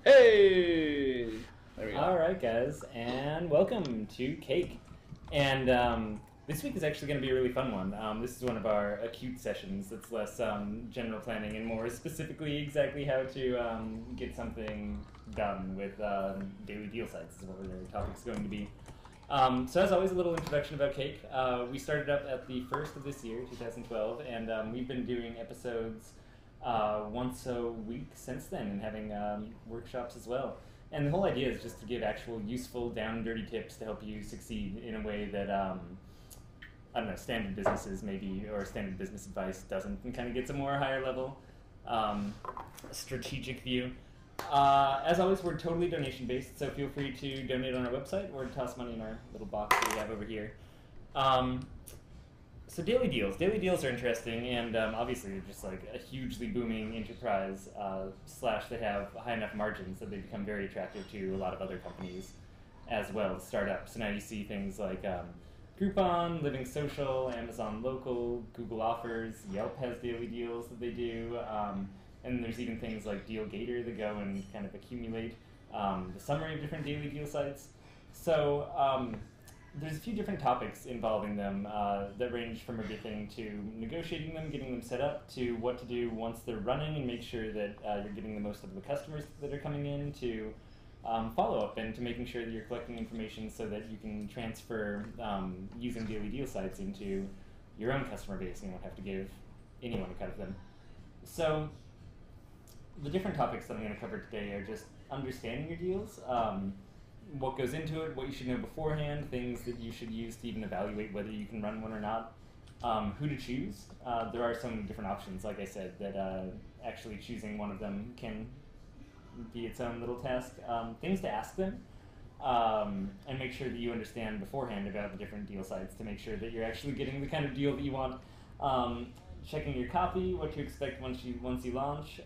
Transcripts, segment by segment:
Hey! There we go. All right, guys, and welcome to Cake. And this week is actually going to be a really fun one. This is one of our acute sessions that's less general planning and more specifically exactly how to get something done with daily deal sites is what the topic's going to be. So as always, a little introduction about Cake. We started up at the first of this year, 2012, and we've been doing episodes once a week since then and having workshops as well. And the whole idea is just to give actual useful, down and dirty tips to help you succeed in a way that, I don't know, standard businesses maybe, or standard business advice doesn't, and kind of gets a more higher level strategic view. As always, we're totally donation-based, so feel free to donate on our website or toss money in our little box that we have over here. So daily deals. Daily deals are interesting, and obviously they're just like a hugely booming enterprise, slash they have high enough margins that they become very attractive to a lot of other companies as well, startups. So now you see things like Groupon, Living Social, Amazon Local, Google Offers, Yelp has daily deals that they do, and there's even things like DealGator that go and kind of accumulate the summary of different daily deal sites. So there's a few different topics involving them that range from everything to negotiating them, getting them set up, to what to do once they're running and make sure that you're getting the most of the customers that are coming in, to follow-up and to making sure that you're collecting information so that you can transfer using daily deal sites into your own customer base and you won't have to give anyone a cut of them. So the different topics that I'm going to cover today are just understanding your deals, what goes into it, what you should know beforehand, things that you should use to even evaluate whether you can run one or not, who to choose. There are so many different options, like I said, that actually choosing one of them can be its own little task. Things to ask them, and make sure that you understand beforehand about the different deal sites to make sure that you're actually getting the kind of deal that you want. Checking your copy, what to expect once you launch.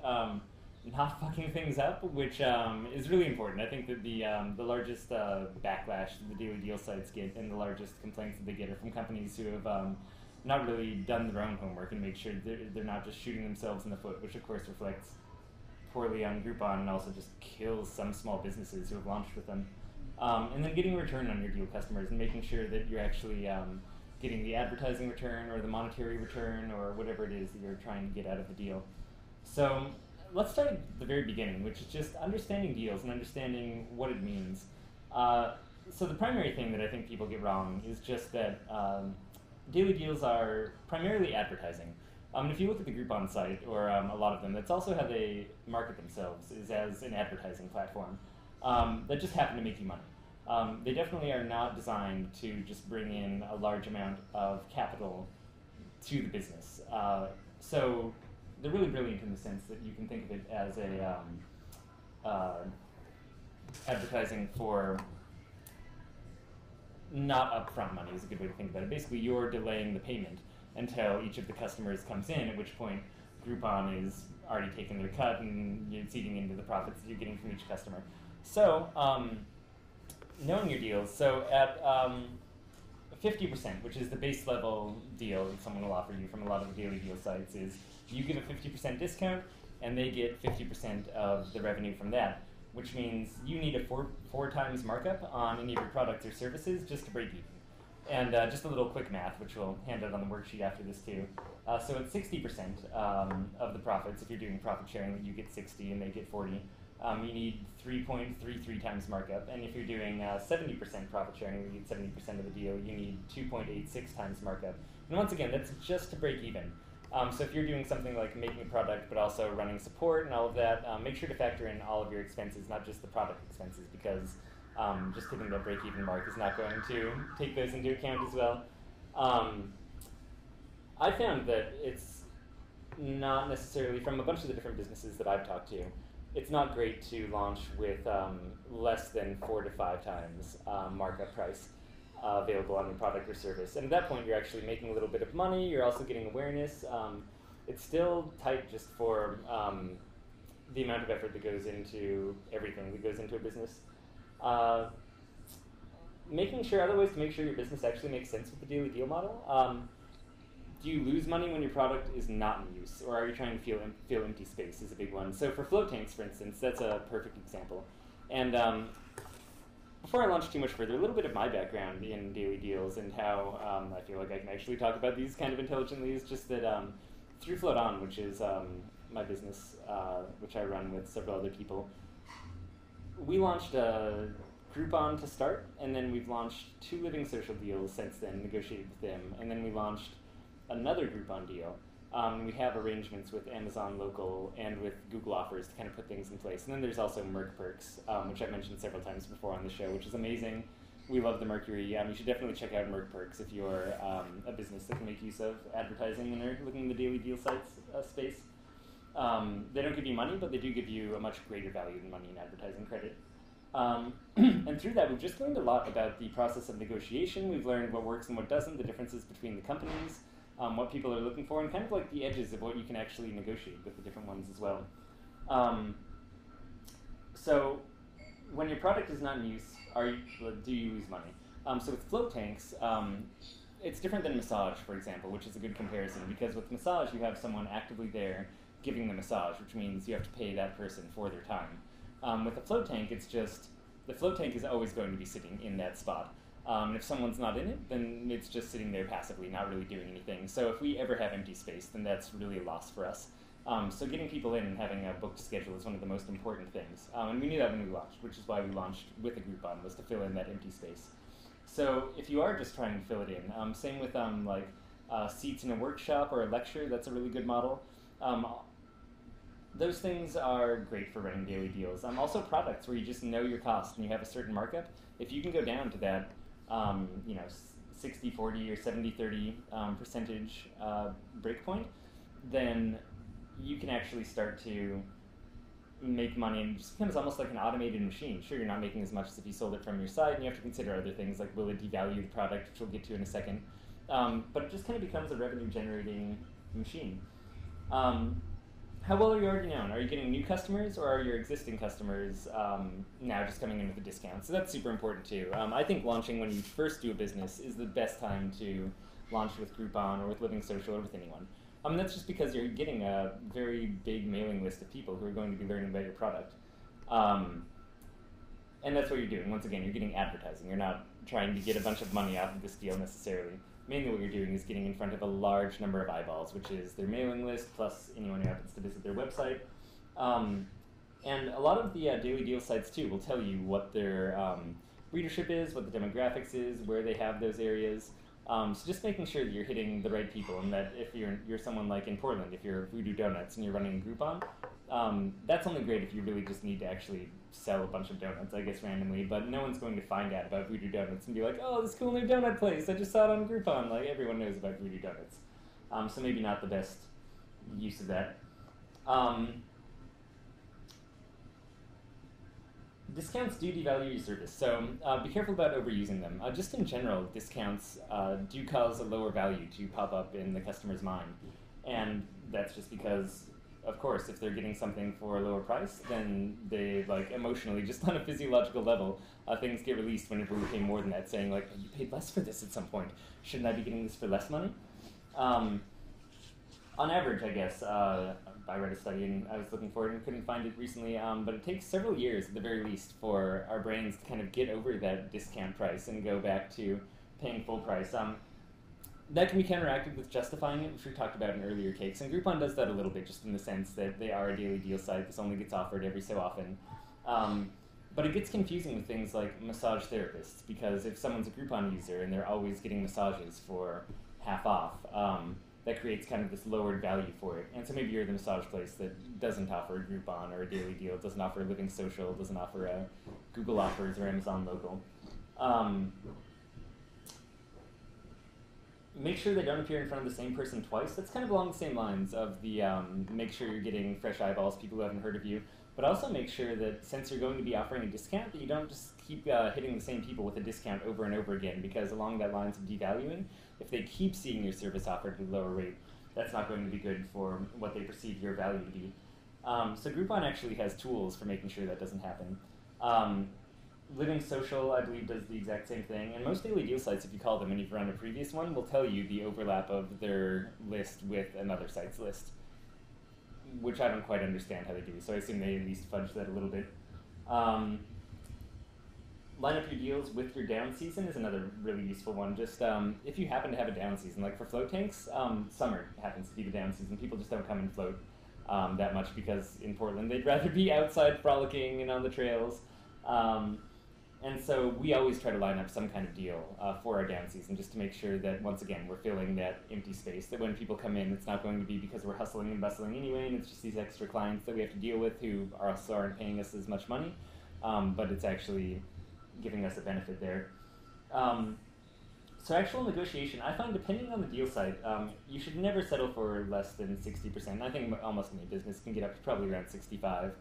Not fucking things up, which is really important. I think that the largest backlash that the daily deal sites get and the largest complaints that they get are from companies who have not really done their own homework and made sure they're not just shooting themselves in the foot, which of course reflects poorly on Groupon and also just kills some small businesses who have launched with them. And then getting a return on your deal customers and making sure that you're actually getting the advertising return or the monetary return or whatever it is that you're trying to get out of the deal. So let's start at the very beginning, which is just understanding deals and understanding what it means. So the primary thing that I think people get wrong is just that daily deals are primarily advertising. If you look at the Groupon site, or a lot of them, that's also how they market themselves, is as an advertising platform that just happen to make you money. They definitely are not designed to just bring in a large amount of capital to the business. So they're really brilliant in the sense that you can think of it as a advertising for not upfront money is a good way to think about it. Basically, you're delaying the payment until each of the customers comes in, at which point Groupon is already taking their cut and it's eating into the profits that you're getting from each customer. So knowing your deals, so at 50%, which is the base level deal that someone will offer you from a lot of the daily deal sites, is you get a 50% discount and they get 50% of the revenue from that, which means you need a four times markup on any of your products or services just to break even. And just a little quick math, which we'll hand out on the worksheet after this too. So at 60% of the profits, if you're doing profit sharing, you get 60 and they get 40. You need 3.33 times markup, and if you're doing 70% profit sharing, you get 70% of the deal, you need 2.86 times markup. And once again, that's just to break even. So if you're doing something like making a product, but also running support and all of that, make sure to factor in all of your expenses, not just the product expenses, because just hitting that break-even mark is not going to take those into account as well. I found that it's not necessarily, from a bunch of the different businesses that I've talked to, it's not great to launch with less than 4 to 5 times markup price available on your product or service. And at that point, you're actually making a little bit of money. You're also getting awareness. It's still tight just for the amount of effort that goes into everything that goes into a business. Making sure, other ways to make sure your business actually makes sense with the daily deal model. do you lose money when your product is not in use, or are you trying to fill empty space is a big one. So for float tanks, for instance, that's a perfect example. And before I launch too much further, a little bit of my background in daily deals and how I feel like I can actually talk about these kind of intelligently is just that through Float On, which is my business, which I run with several other people, we launched Groupon to start, and then we've launched 2 living social deals since then, negotiated with them, and then we launched another Groupon deal. We have arrangements with Amazon Local and with Google Offers to kind of put things in place. And then there's also Merc Perks, which I've mentioned several times before on the show, which is amazing. We love the Mercury. You should definitely check out Merc Perks if you're a business that can make use of advertising and are looking in the daily deal sites space. They don't give you money, but they do give you a much greater value than money in advertising credit. And through that, we've just learned a lot about the process of negotiation. We've learned what works and what doesn't, the differences between the companies, what people are looking for, and kind of like the edges of what you can actually negotiate with the different ones as well. So when your product is not in use, do you lose money? So with float tanks, it's different than massage, for example, which is a good comparison, because with massage, you have someone actively there giving the massage, which means you have to pay that person for their time. With a float tank, it's just, the float tank is always going to be sitting in that spot. And if someone's not in it, then it's just sitting there passively, not really doing anything. So if we ever have empty space, then that's really a loss for us. So getting people in and having a booked schedule is one of the most important things. And we knew that when we launched, which is why we launched with a Groupon, was to fill in that empty space. So if you are just trying to fill it in, same with seats in a workshop or a lecture, that's a really good model. Those things are great for running daily deals. Also products where you just know your cost and you have a certain markup. If you can go down to that 60-40 or 70-30 percentage breakpoint, then you can actually start to make money, and it just becomes almost like an automated machine. Sure, you're not making as much as if you sold it from your side, and you have to consider other things like will it devalue the product, which we'll get to in a second. But it just kind of becomes a revenue-generating machine. How well are you already known? Are you getting new customers, or are your existing customers now just coming in with a discount? So that's super important too. I think launching when you first do a business is the best time to launch with Groupon or with Living Social or with anyone. That's just because you're getting a very big mailing list of people who are going to be learning about your product. And that's what you're doing. Once again, you're getting advertising. You're not trying to get a bunch of money out of this deal necessarily. Mainly what you're doing is getting in front of a large number of eyeballs, which is their mailing list, plus anyone who happens to visit their website. And a lot of the daily deal sites, too, will tell you what their readership is, what the demographics is, where they have those areas. So just making sure that you're hitting the right people, and that if you're someone like in Portland, if you're Voodoo Donuts and you're running Groupon, that's only great if you really just need to actually sell a bunch of donuts, I guess, randomly, but no one's going to find out about Voodoo Donuts and be like, oh, this cool new donut place, I just saw it on Groupon. Like, everyone knows about Voodoo Donuts. So maybe not the best use of that. Discounts do devalue your service, so be careful about overusing them. Just in general, discounts do cause a lower value to pop up in the customer's mind, and that's just because, of course, if they're getting something for a lower price, then they, emotionally, just on a physiological level, things get released whenever we pay more than that, saying, like, you paid less for this at some point. Shouldn't I be getting this for less money? On average, I guess, I read a study and I was looking for it and couldn't find it recently, but it takes several years at the very least for our brains to kind of get over that discount price and go back to paying full price. That can be counteracted with justifying it, which we talked about in earlier cakes, and Groupon does that a little bit, just in the sense that they are a daily deal site. This only gets offered every so often. But it gets confusing with things like massage therapists, because if someone's a Groupon user and they're always getting massages for half off, that creates kind of this lowered value for it. And so maybe you're the massage place that doesn't offer a Groupon or a daily deal, doesn't offer a Living Social, doesn't offer a Google Offers or Amazon Local. Make sure they don't appear in front of the same person twice. That's kind of along the same lines of the make sure you're getting fresh eyeballs, people who haven't heard of you, but also make sure that since you're going to be offering a discount, that you don't just keep hitting the same people with a discount over and over again, because along that lines of devaluing, if they keep seeing your service offered at a lower rate, that's not going to be good for what they perceive your value to be. So Groupon actually has tools for making sure that doesn't happen. Living Social, I believe, does the exact same thing, and most daily deal sites, if you call them and you've run a previous one, will tell you the overlap of their list with another site's list, which I don't quite understand how they do, so I assume they at least fudge that a little bit. Line up your deals with your down season is another really useful one. Just if you happen to have a down season, like for float tanks, summer happens to be the down season. People just don't come and float that much because in Portland they'd rather be outside frolicking and on the trails. And so we always try to line up some kind of deal for our down season just to make sure that, once again, we're filling that empty space, that when people come in, it's not going to be because we're hustling and bustling anyway, and it's just these extra clients that we have to deal with who also aren't paying us as much money, but it's actually giving us a benefit there. So actual negotiation, I find depending on the deal site, you should never settle for less than 60%. I think almost any business can get up to probably around 65.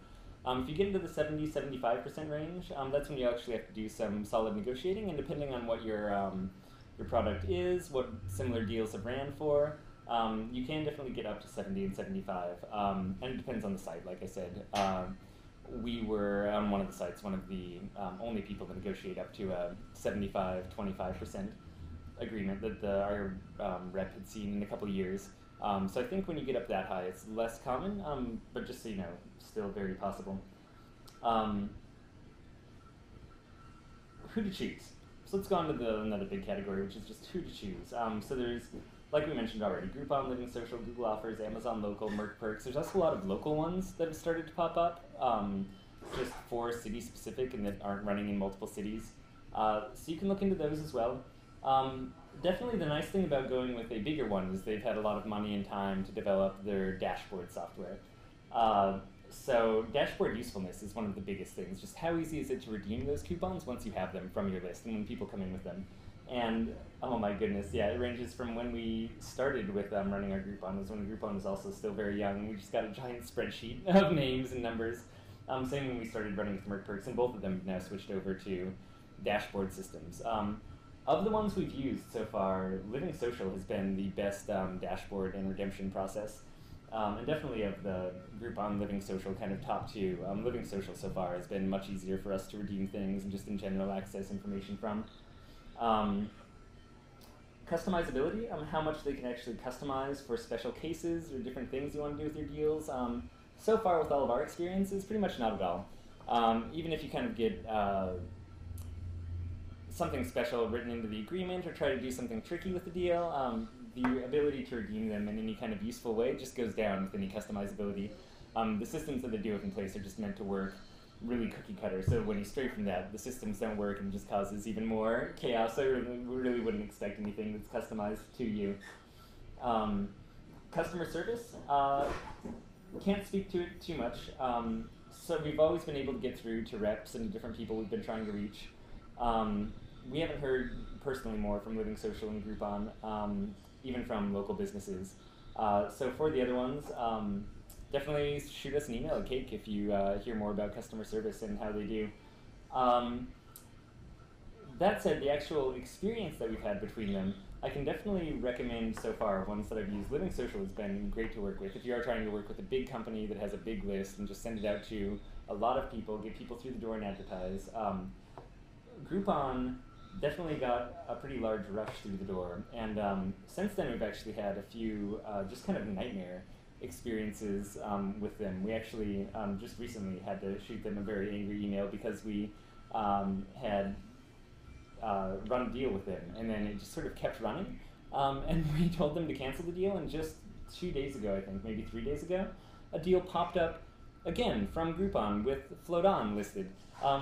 If you get into the 70-75% range, that's when you actually have to do some solid negotiating, and depending on what your product is, what similar deals have ran for, you can definitely get up to 70 and 75, and it depends on the site, like I said. We were on one of the sites, one of the only people to negotiate up to a 75-25% agreement that our rep had seen in a couple of years. So I think when you get up that high, it's less common, but just so you know, still very possible. Who to choose? So let's go on to another big category, which is just who to choose. So there's, like we mentioned already, Groupon, Living Social, Google Offers, Amazon Local, Merck Perks. There's also a lot of local ones that have started to pop up, just for city specific and that aren't running in multiple cities. So you can look into those as well. Definitely the nice thing about going with a bigger one is they've had a lot of money and time to develop their dashboard software. So dashboard usefulness is one of the biggest things. Just how easy is it to redeem those coupons once you have them from your list and when people come in with them. And oh my goodness, yeah, it ranges from when we started with running our Groupon, was when Groupon was also still very young. We just got a giant spreadsheet of names and numbers. Same when we started running with Merck Perks, and both of them have now switched over to dashboard systems. Of the ones we've used so far, Living Social has been the best dashboard and redemption process. And definitely of the Groupon, Living Social kind of top two. Living Social so far has been much easier for us to redeem things and just in general access information from. Customizability, how much they can actually customize for special cases or different things you want to do with your deals. So far with all of our experiences, pretty much not at all. Even if you kind of get something special written into the agreement or try to do something tricky with the deal, the ability to redeem them in any kind of useful way just goes down with any customizability. The systems that they do have in place are just meant to work really cookie cutter, so when you stray from that, the systems don't work and it just causes even more chaos. So we really wouldn't expect anything that's customized to you. Customer service, can't speak to it too much. So we've always been able to get through to reps and to different people we've been trying to reach. We haven't heard personally more from Living Social and Groupon, even from local businesses. So for the other ones, definitely shoot us an email at Cake if you hear more about customer service and how they do. That said, the actual experience that we've had between them, I can definitely recommend so far ones that I've used. Living Social has been great to work with. If you are trying to work with a big company that has a big list and just send it out to a lot of people, get people through the door and advertise. Groupon definitely got a pretty large rush through the door, and since then we've actually had a few just kind of nightmare experiences with them. We actually just recently had to shoot them a very angry email because we had run a deal with them, and then it just sort of kept running, and we told them to cancel the deal, and just 2 days ago, I think, maybe 3 days ago, a deal popped up again from Groupon with Float On listed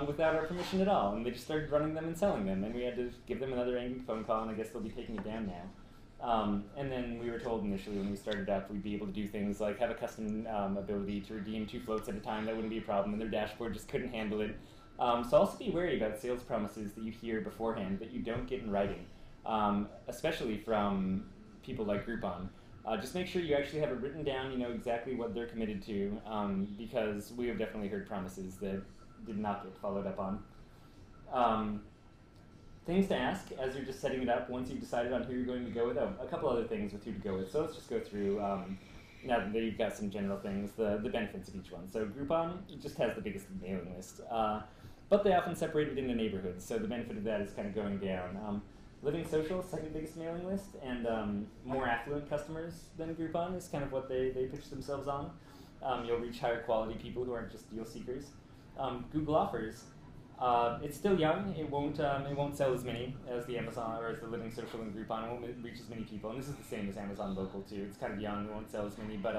without our permission at all, and they just started running them and selling them, and we had to give them another angry phone call, and I guess they'll be taking it down now. And then we were told initially when we started up we'd be able to do things like have a custom ability to redeem 2 floats at a time. That wouldn't be a problem, and their dashboard just couldn't handle it. So also be wary about sales promises that you hear beforehand that you don't get in writing, especially from people like Groupon. Just make sure you actually have it written down, you know exactly what they're committed to, because we have definitely heard promises that did not get followed up on. Things to ask as you're just setting it up once you've decided on who you're going to go with. Oh, a couple other things with who to go with. So let's just go through, now that you've got some general things, the benefits of each one. So Groupon just has the biggest mailing list. but they often separate it into neighborhoods, so the benefit of that is kind of going down. Living Social, second biggest mailing list, and more affluent customers than Groupon is kind of what they pitch themselves on. You'll reach higher quality people who aren't just deal seekers. Google Offers, it's still young. It won't sell as many as the Amazon or as the Living Social and Groupon. It won't reach as many people, and this is the same as Amazon Local too. It's kind of young. It won't sell as many, but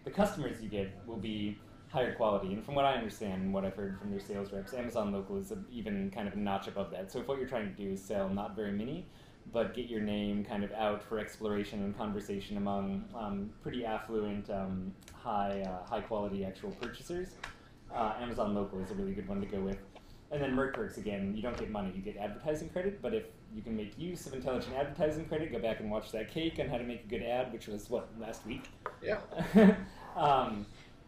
the customers you get will be higher quality. And from what I understand and what I've heard from their sales reps, Amazon Local is even kind of a notch above that. So if what you're trying to do is sell not very many, but get your name kind of out for exploration and conversation among pretty affluent, high quality actual purchasers, Amazon Local is a really good one to go with. And then Merc Perks, again, you don't get money, you get advertising credit, but if you can make use of intelligent advertising credit, go back and watch that cake on how to make a good ad, which was, what, last week? Yeah.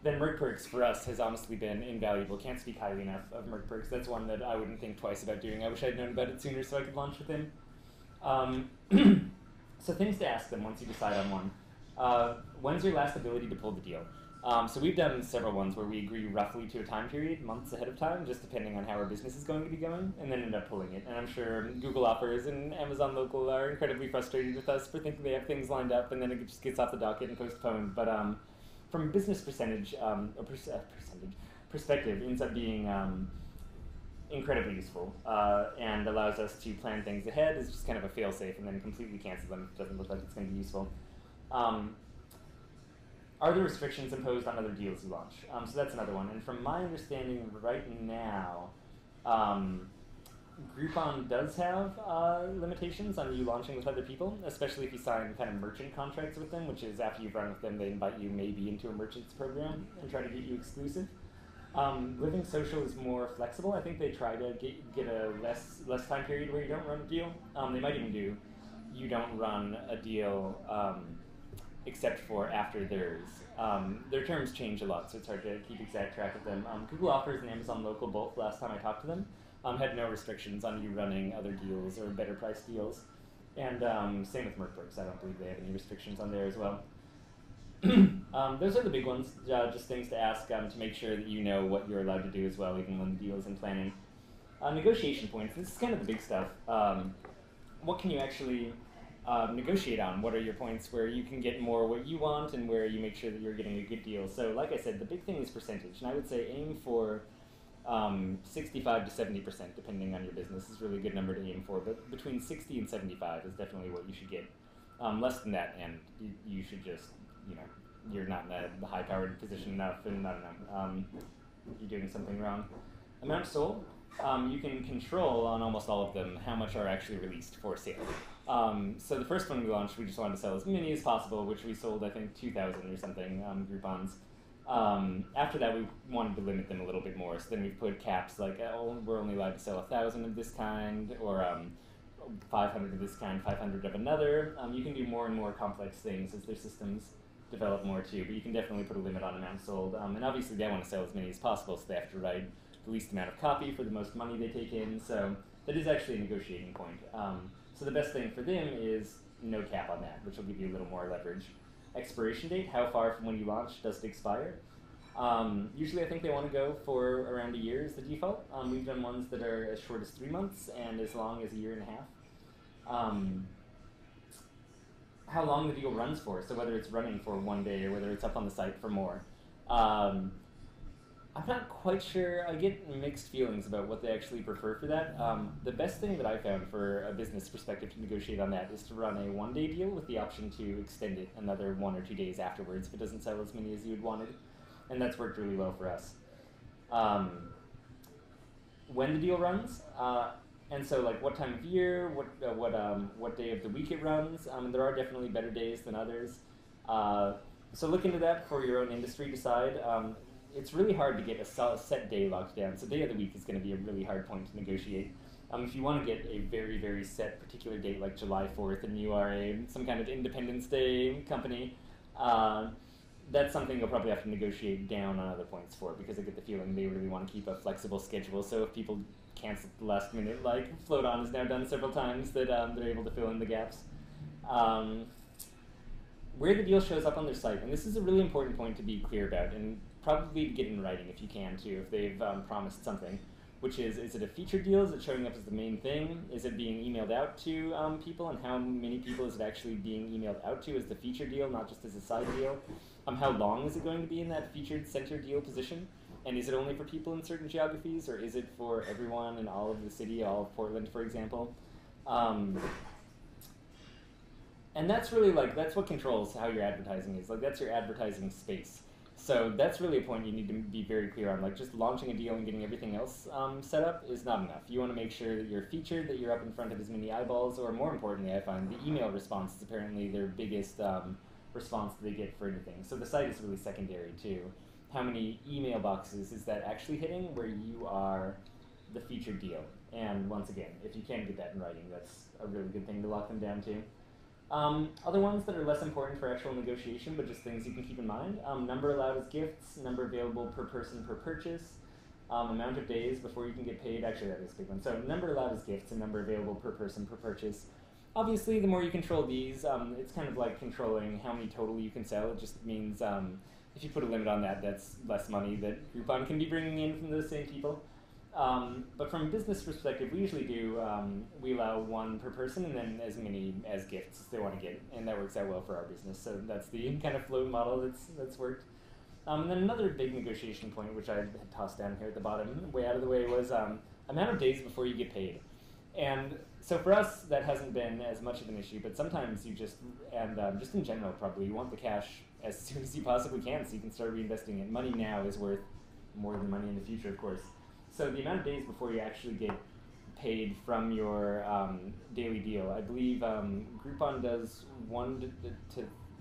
Then Merc Perks for us has honestly been invaluable. Can't speak highly enough of Merc Perks. That's one that I wouldn't think twice about doing. I wish I'd known about it sooner so I could launch with him. So things to ask them once you decide on one. When's your last ability to pull the deal? So we've done several ones where we agree roughly to a time period, months ahead of time, just depending on how our business is going to be going, and then end up pulling it. And I'm sure Google Offers and Amazon Local are incredibly frustrated with us for thinking they have things lined up, and then it just gets off the docket and postponed. But from a business perspective, ends up being incredibly useful and allows us to plan things ahead. It's just kind of a fail-safe, and then completely cancel them if it doesn't look like it's going to be useful. Are there restrictions imposed on other deals you launch? So that's another one. And from my understanding right now, Groupon does have limitations on you launching with other people, especially if you sign kind of merchant contracts with them, which is after you've run with them, they invite you maybe into a merchant's program and try to get you exclusive. Living Social is more flexible. I think they try to get a less time period where you don't run a deal. They might even do you don't run a deal except for after theirs. Their terms change a lot, so it's hard to keep exact track of them. Google Offers and Amazon Local both, last time I talked to them, had no restrictions on you running other deals or better price deals. And same with Merc Perks. I don't believe they have any restrictions on there as well. Those are the big ones, just things to ask to make sure that you know what you're allowed to do as well, even when the deal is in planning. Negotiation points, this is kind of the big stuff. What can you actually negotiate on? What are your points where you can get more what you want and where you make sure that you're getting a good deal? So like I said, the big thing is percentage, and I would say aim for 65 to 70%, depending on your business, is a really good number to aim for, but between 60 and 75 is definitely what you should get. Less than that, and you should just, you're not in a high-powered position enough, and I don't know, you're doing something wrong. Amount sold, you can control on almost all of them how much are actually released for sale. So the first one we launched, we just wanted to sell as many as possible, which we sold, I think, 2,000 or something, Groupons. After that, we wanted to limit them a little bit more, so then we put caps like, we're only allowed to sell 1,000 of this kind, or 500 of this kind, 500 of another. You can do more and more complex things as their systems develop more too, but you can definitely put a limit on amount sold. And obviously they want to sell as many as possible, so they have to write the least amount of copy for the most money they take in, so that is actually a negotiating point. So the best thing for them is no cap on that, which will give you a little more leverage. Expiration date, how far from when you launch does it expire? Usually I think they want to go for around a year is the default. We've done ones that are as short as 3 months and as long as a year and a half. How long the deal runs for, so whether it's running for 1 day or whether it's up on the site for more. I'm not quite sure. I get mixed feelings about what they actually prefer for that. The best thing that I found for a business perspective to negotiate on that is to run a 1-day deal with the option to extend it another 1 or 2 days afterwards if it doesn't sell as many as you had wanted. And that's worked really well for us. When the deal runs, and so like what time of year, what day of the week it runs. There are definitely better days than others. So look into that for your own industry, decide. It's really hard to get a set day locked down. So day of the week is going to be a really hard point to negotiate. If you want to get a very, very set particular date like July 4th and you are some kind of Independence Day company, that's something you'll probably have to negotiate down on other points for, because I get the feeling they really want to keep a flexible schedule. So if people cancel at the last minute, like Float On has now done several times, that they're able to fill in the gaps. Where the deal shows up on their site, and this is a really important point to be clear about, and probably get in writing if you can too, if they've promised something. which is it a featured deal? Is it showing up as the main thing? Is it being emailed out to people? And how many people is it actually being emailed out to as the featured deal, not just as a side deal? How long is it going to be in that featured center deal position? And is it only for people in certain geographies, or is it for everyone in all of the city, all of Portland, for example? And that's really that's what controls how your advertising is. That's your advertising space. So that's really a point you need to be very clear on. Just launching a deal and getting everything else set up is not enough. You want to make sure that you're featured, that you're up in front of as many eyeballs, or more importantly, I find the email response is apparently their biggest response that they get for anything. So the site is really secondary too. How many email boxes is that actually hitting where you are the featured deal? And once again, if you can get that in writing, that's a really good thing to lock them down to. Other ones that are less important for actual negotiation, but just things you can keep in mind. Number allowed as gifts, number available per person per purchase, amount of days before you can get paid. Actually, that is a big one. So number allowed as gifts and number available per person per purchase. Obviously, the more you control these, it's kind of like controlling how many total you can sell. It just means if you put a limit on that, that's less money that Groupon can be bringing in from those same people. But from a business perspective, we usually do, we allow one per person and then as many as gifts they want to get, and that works out well for our business. So that's the kind of flow model that's worked. And then another big negotiation point, which I had tossed down here at the bottom, way out of the way, was amount of days before you get paid. And so for us, that hasn't been as much of an issue, but sometimes you just, and just in general probably, you want the cash as soon as you possibly can so you can start reinvesting it. Money now is worth more than money in the future, of course. So the amount of days before you actually get paid from your daily deal, I believe Groupon does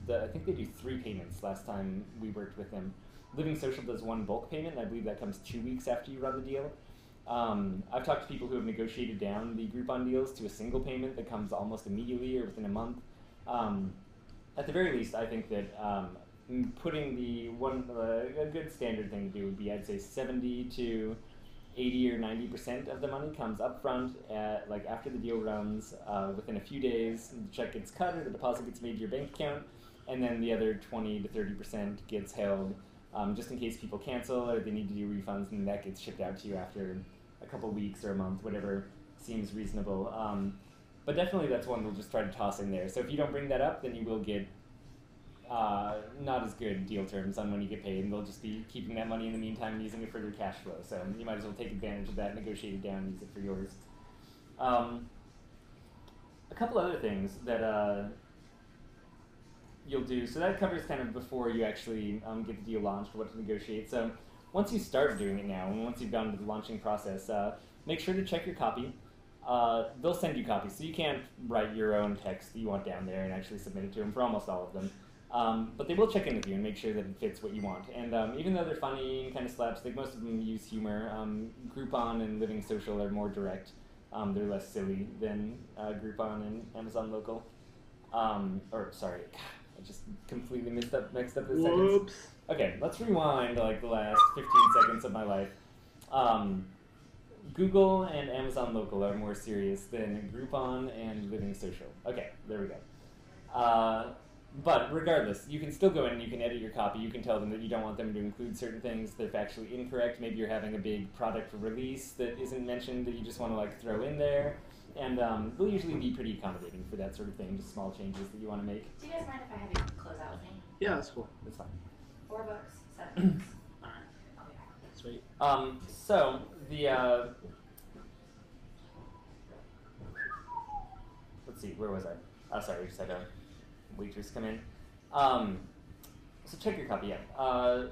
I think they do 3 payments last time we worked with them. Living Social does 1 bulk payment, and I believe that comes 2 weeks after you run the deal. I've talked to people who have negotiated down the Groupon deals to a single payment that comes almost immediately or within a month. At the very least, I think that putting a good standard thing to do would be, I'd say 70 to 80 or 90% of the money comes up front after the deal runs, within a few days the check gets cut or the deposit gets made to your bank account, and then the other 20 to 30% gets held just in case people cancel or they need to do refunds, and that gets shipped out to you after a couple weeks or a month, whatever seems reasonable. But definitely that's one we'll just try to toss in there. So if you don't bring that up, then you will get not as good deal terms on when you get paid, and they'll just be keeping that money in the meantime and using it for their cash flow. So you might as well take advantage of that, negotiate it down, and use it for yours. A couple other things that you'll do, so that covers kind of before you actually get the deal launched, what to negotiate. So once you start doing it now, and once you've gone to the launching process, make sure to check your copy. They'll send you copies, so you can't write your own text that you want down there and actually submit it to them for almost all of them. But they will check in with you and make sure that it fits what you want. And even though they're funny and kind of slapstick, most of them use humor. Groupon and Living Social are more direct. They're less silly than Groupon and Amazon Local. Sorry, I just completely mixed up the sentence. Okay, let's rewind the last 15 seconds of my life. Google and Amazon Local are more serious than Groupon and Living Social. Okay, there we go. But regardless, you can still go in and you can edit your copy. You can tell them that you don't want them to include certain things that are factually incorrect. Maybe you're having a big product release that isn't mentioned that you just want to throw in there. And they'll usually be pretty accommodating for that sort of thing, just small changes that you want to make. Do you guys mind if I have you close out with me? Yeah, that's cool. That's fine. 4 books, 7 books. Alright. I'll be back. Sweet. So the let's see, where was I? Oh, sorry, we just had a waitress come in. So check your copy, yeah.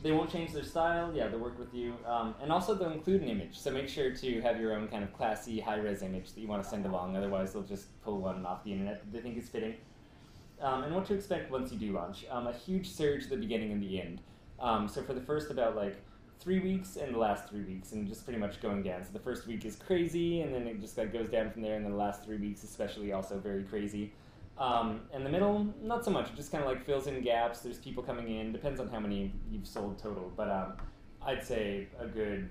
They won't change their style, yeah, they'll work with you. And also they'll include an image, so make sure to have your own kind of classy, high-res image that you want to send along, otherwise they'll just pull one off the internet that they think is fitting. And what to expect once you do launch. A huge surge at the beginning and the end. So for the first about 3 weeks and the last 3 weeks, and just pretty much going down. So the first week is crazy, and then it just goes down from there, and then the last 3 weeks especially also very crazy. And the middle, not so much. It just kind of like fills in gaps. There's people coming in. Depends on how many you've sold total. But I'd say a good,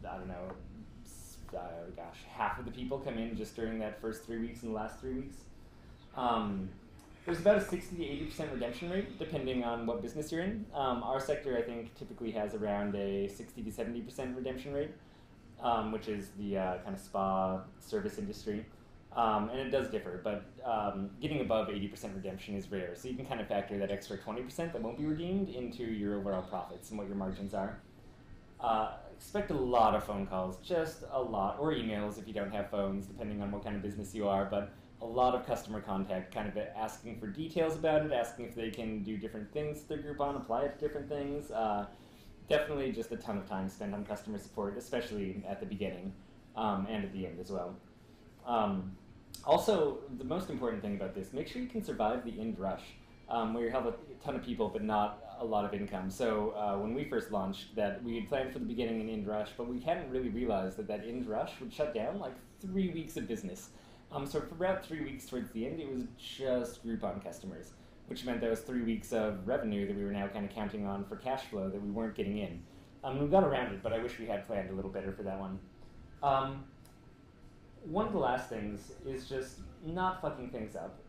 I don't know, half of the people come in just during that first 3 weeks and the last 3 weeks. There's about a 60 to 80% redemption rate, depending on what business you're in. Our sector, I think, typically has around a 60 to 70% redemption rate, which is the kind of spa service industry. And it does differ, but getting above 80% redemption is rare. So you can kind of factor that extra 20% that won't be redeemed into your overall profits and what your margins are. Expect a lot of phone calls, just a lot, or emails if you don't have phones, depending on what kind of business you are, but a lot of customer contact, kind of asking for details about it, asking if they can do different things to their Groupon, apply it to different things. Definitely just a ton of time spent on customer support, especially at the beginning and at the end as well. Also, the most important thing about this, make sure you can survive the end rush, where you have a ton of people but not a lot of income. So when we first launched, that we had planned for the beginning and end rush, but we hadn't really realized that that end rush would shut down like 3 weeks of business. So for about 3 weeks towards the end, it was just Groupon customers, which meant there was 3 weeks of revenue that we were now kind of counting on for cash flow that we weren't getting in. We got around it, but I wish we had planned a little better for that one. One of the last things is just not fucking things up.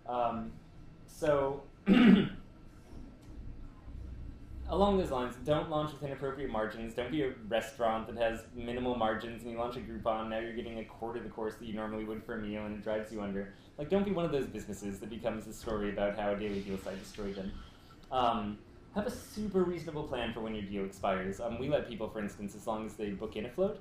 Along those lines, don't launch with inappropriate margins. Don't be a restaurant that has minimal margins and you launch a Groupon, now you're getting a quarter of the course that you normally would for a meal and it drives you under. Like, don't be one of those businesses that becomes the story about how a daily deal site destroyed them. Have a super reasonable plan for when your deal expires. We let people, for instance, as long as they book in a float,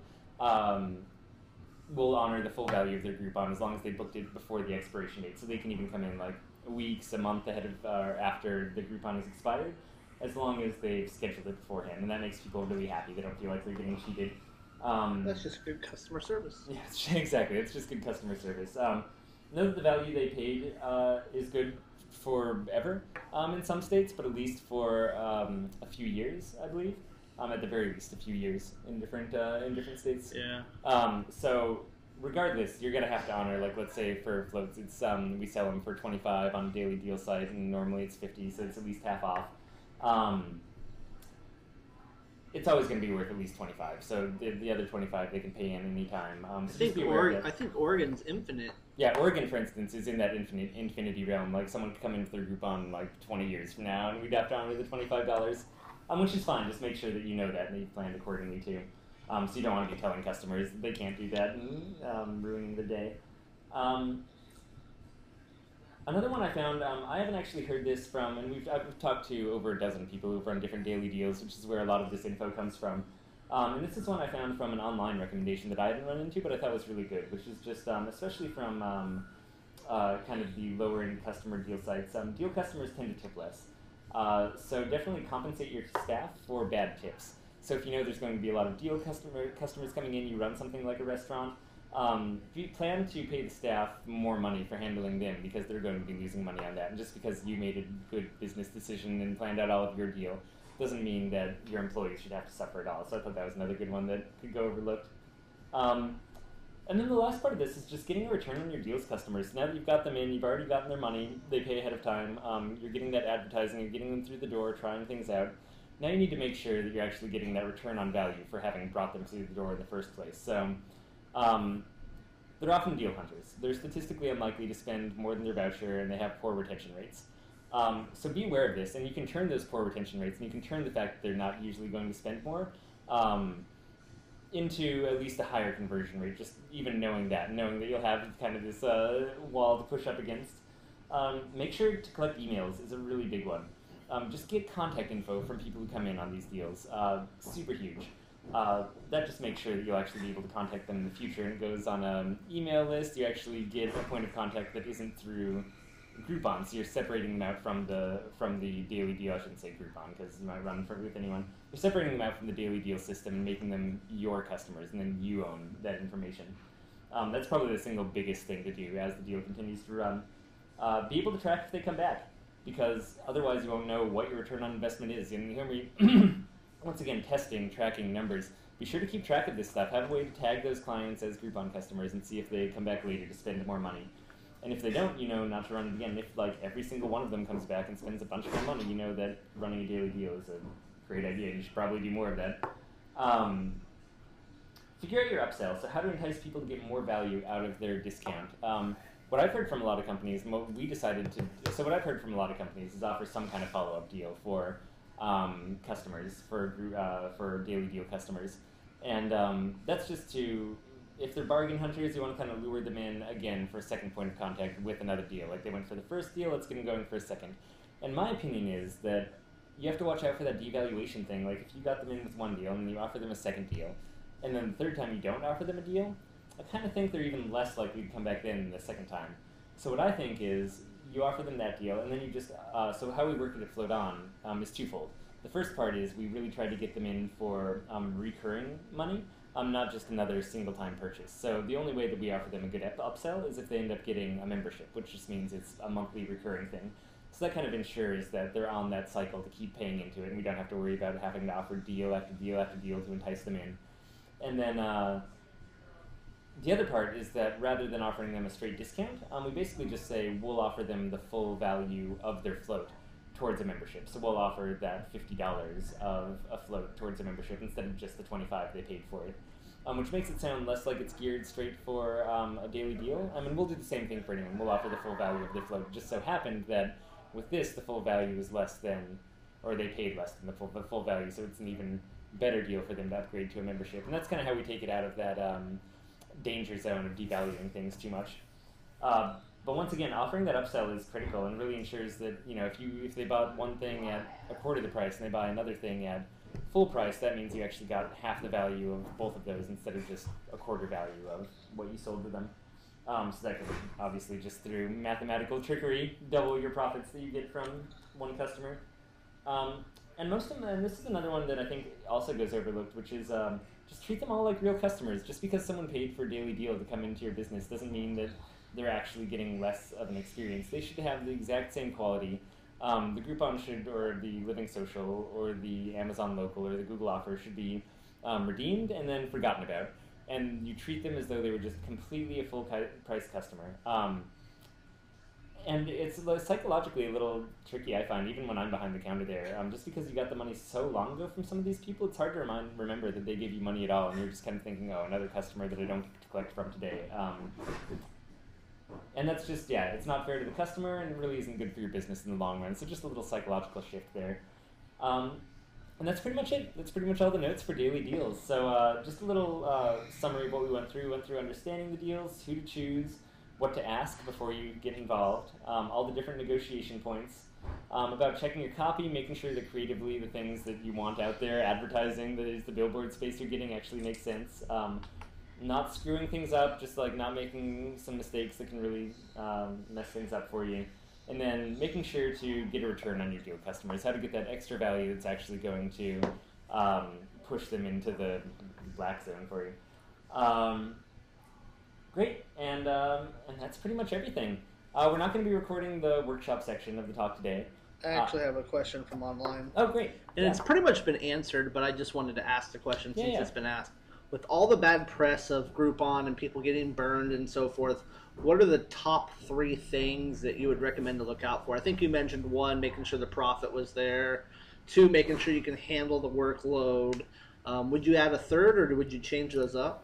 we'll honor the full value of their Groupon as long as they booked it before the expiration date. So they can even come in like weeks, a month ahead of or after the Groupon has expired, as long as they've scheduled it beforehand. And that makes people really happy. They don't feel like they're getting cheated. That's just good customer service. Yeah, exactly. It's just good customer service. Know that the value they paid is good forever in some states, but at least for a few years, I believe. At the very least, a few years in different states. Yeah. So regardless, you're gonna have to honor, like, let's say for floats, it's we sell them for $25 on a daily deal site, and normally it's $50, so it's at least half off. It's always going to be worth at least $25. So the other $25 they can pay in any time. So I think Oregon's infinite. Yeah, Oregon, for instance, is in that infinity realm. Like, someone could come in with their Groupon like 20 years from now, and we'd have to honor the $25, which is fine. Just make sure that you know that and that you've planned accordingly too. So you don't want to be telling customers that they can't do that and ruining the day. Another one I found, I haven't actually heard this from, and I've talked to over a dozen people who've run different daily deals, which is where a lot of this info comes from. And this is one I found from an online recommendation that I didn't run into, but I thought was really good, which is just, especially from kind of the lower-end customer deal sites, deal customers tend to tip less. So definitely compensate your staff for bad tips. So if you know there's going to be a lot of deal customers coming in, you run something like a restaurant, you plan to pay the staff more money for handling them because they're going to be losing money on that. And just because you made a good business decision and planned out all of your deal doesn't mean that your employees should have to suffer at all. So I thought that was another good one that could go overlooked. And then the last part of this is just getting a return on your deals customers. Now that you've got them in, you've already gotten their money, they pay ahead of time, you're getting that advertising, you're getting them through the door, trying things out. Now you need to make sure that you're actually getting that return on value for having brought them through the door in the first place. So they're often deal hunters. They're statistically unlikely to spend more than their voucher, and they have poor retention rates. So be aware of this, and you can turn those poor retention rates, and you can turn the fact that they're not usually going to spend more into at least a higher conversion rate, just even knowing that you'll have kind of this wall to push up against. Make sure to collect emails is a really big one. Just get contact info from people who come in on these deals. Super huge. That just makes sure that you'll actually be able to contact them in the future, and it goes on an email list. You actually get a point of contact that isn't through Groupon, so you're separating them out from the daily deal. I shouldn't say Groupon because you might run with anyone. You're separating them out from the daily deal system and making them your customers, and then you own that information. That's probably the single biggest thing to do as the deal continues to run. Be able to track if they come back, because otherwise you won't know what your return on investment is. And you hear me, once again, testing, tracking numbers. Be sure to keep track of this stuff. Have a way to tag those clients as Groupon customers and see if they come back later to spend more money. And if they don't, you know not to run it again. If like every single one of them comes back and spends a bunch more money, you know that running a daily deal is a great idea. You should probably do more of that. Figure out your upsell. So how to entice people to get more value out of their discount. what I've heard from a lot of companies, we decided to. So what I've heard from a lot of companies is offer some kind of follow-up deal for customers, for daily deal customers, and that's just to, if they're bargain hunters, you want to kind of lure them in again for a second point of contact with another deal. Like they went for the first deal, let's get them going for a second. And my opinion is that you have to watch out for that devaluation thing. Like if you got them in with one deal and then you offer them a second deal, and then the third time you don't offer them a deal, I kind of think they're even less likely to come back in the second time. So what I think is you offer them that deal, and then you just, so how we work it at Float On is twofold. The first part is we really try to get them in for recurring money, not just another single-time purchase. So the only way that we offer them a good upsell is if they end up getting a membership, which just means it's a monthly recurring thing. So that kind of ensures that they're on that cycle to keep paying into it, and we don't have to worry about having to offer deal after deal after deal to entice them in. And then the other part is that rather than offering them a straight discount, we basically just say we'll offer them the full value of their float towards a membership. So we'll offer that $50 of a float towards a membership instead of just the $25 they paid for it, which makes it sound less like it's geared straight for a daily deal. I mean, we'll do the same thing for anyone. We'll offer the full value of their float. It just so happened that with this, the full value is less than, or they paid less than the full value, so it's an even better deal for them to upgrade to a membership. And that's kind of how we take it out of that danger zone of devaluing things too much. But once again, offering that upsell is critical and really ensures that, you know, if they bought one thing at a quarter the price and they buy another thing at full price, that means you actually got half the value of both of those instead of just a quarter value of what you sold to them. So that could obviously just through mathematical trickery double your profits that you get from one customer. And most of them, and this is another one that I think also goes overlooked, which is just treat them all like real customers. Just because someone paid for a daily deal to come into your business doesn't mean that they're actually getting less of an experience. They should have the exact same quality. The Groupon should, or the Living Social, or the Amazon Local, or the Google offer should be redeemed and then forgotten about. And you treat them as though they were just completely a full price customer. And it's psychologically a little tricky, I find, even when I'm behind the counter there. Just because you got the money so long ago from some of these people, it's hard to remember that they gave you money at all, and you're just kind of thinking, oh, another customer that I don't get to collect from today. And that's just, yeah, it's not fair to the customer, and it really isn't good for your business in the long run. So just a little psychological shift there. And that's pretty much it. That's pretty much all the notes for daily deals. So just a little summary of what we went through. We went through understanding the deals, who to choose, what to ask before you get involved, all the different negotiation points, about checking your copy, making sure that creatively the things that you want out there, advertising that is the billboard space you're getting actually makes sense, not screwing things up, just like not making some mistakes that can really mess things up for you, and then making sure to get a return on your deal customers, how to get that extra value that's actually going to push them into the black zone for you. Great, and that's pretty much everything. We're not going to be recording the workshop section of the talk today. I actually have a question from online. Oh, great. And yeah. It's pretty much been answered, but I just wanted to ask the question since Yeah. it's been asked. With all the bad press of Groupon and people getting burned and so forth, what are the top 3 things that you would recommend to look out for? I think you mentioned 1, making sure the profit was there. 2, making sure you can handle the workload. Would you add a third, or would you change those up?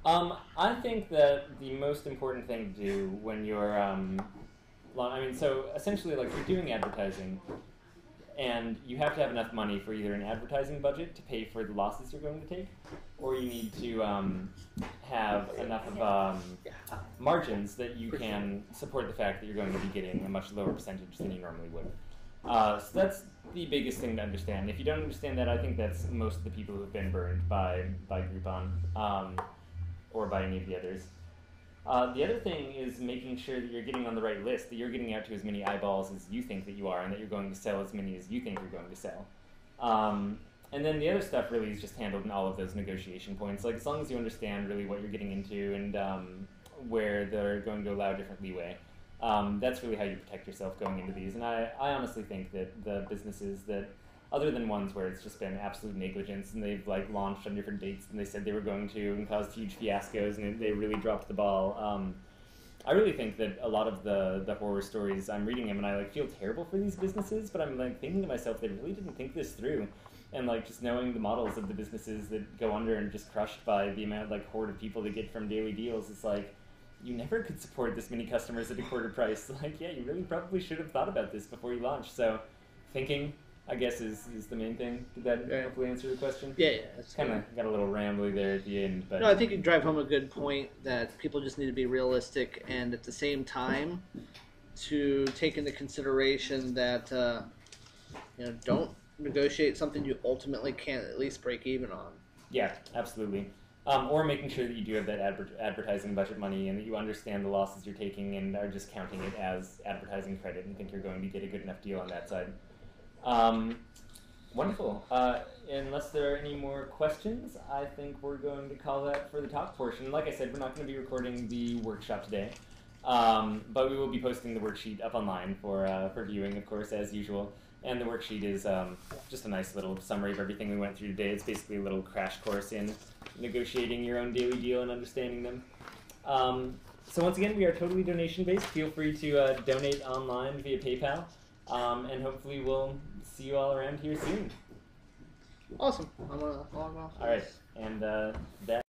I think that the most important thing to do when you're, so essentially, like, you're doing advertising, and you have to have enough money for either an advertising budget to pay for the losses you're going to take, or you need to have enough of margins that you can support the fact that you're going to be getting a much lower percentage than you normally would. So that's the biggest thing to understand. If you don't understand that, I think that's most of the people who have been burned by Groupon. Or by any of the others. The other thing is making sure that you're getting on the right list, that you're getting out to as many eyeballs as you think that you are, and that you're going to sell as many as you think you're going to sell. And then the other stuff really is just handled in all of those negotiation points. Like, as long as you understand really what you're getting into and where they're going to allow different leeway, that's really how you protect yourself going into these. And I honestly think that the businesses that, other than ones where it's just been absolute negligence and they've like launched on different dates than they said they were going to and caused huge fiascos and they really dropped the ball. I really think that a lot of the horror stories, I'm reading them and I like feel terrible for these businesses, but I'm like thinking to myself, they really didn't think this through. And like just knowing the models of the businesses that go under and just crushed by the amount like horde of people they get from daily deals, it's like you never could support this many customers at a quarter price. Like, yeah, you really probably should have thought about this before you launched. So, thinking, I guess, is the main thing. Did that hopefully answer the question? Yeah, it's kind of got a little rambly there at the end, but no, I think you drive home a good point that people just need to be realistic, and at the same time, to take into consideration that don't negotiate something you ultimately can't at least break even on. Yeah, absolutely. Or making sure that you do have that advertising budget money and that you understand the losses you're taking and are just counting it as advertising credit and think you're going to get a good enough deal on that side. Wonderful. Unless there are any more questions, I think we're going to call that for the talk portion. Like I said, we're not going to be recording the workshop today, but we will be posting the worksheet up online for viewing, of course, as usual. And the worksheet is just a nice little summary of everything we went through today. It's basically a little crash course in negotiating your own daily deal and understanding them. So once again, we are totally donation-based. Feel free to donate online via PayPal. And hopefully we'll see you all around here soon. Awesome. I'm going to log off. All right. And that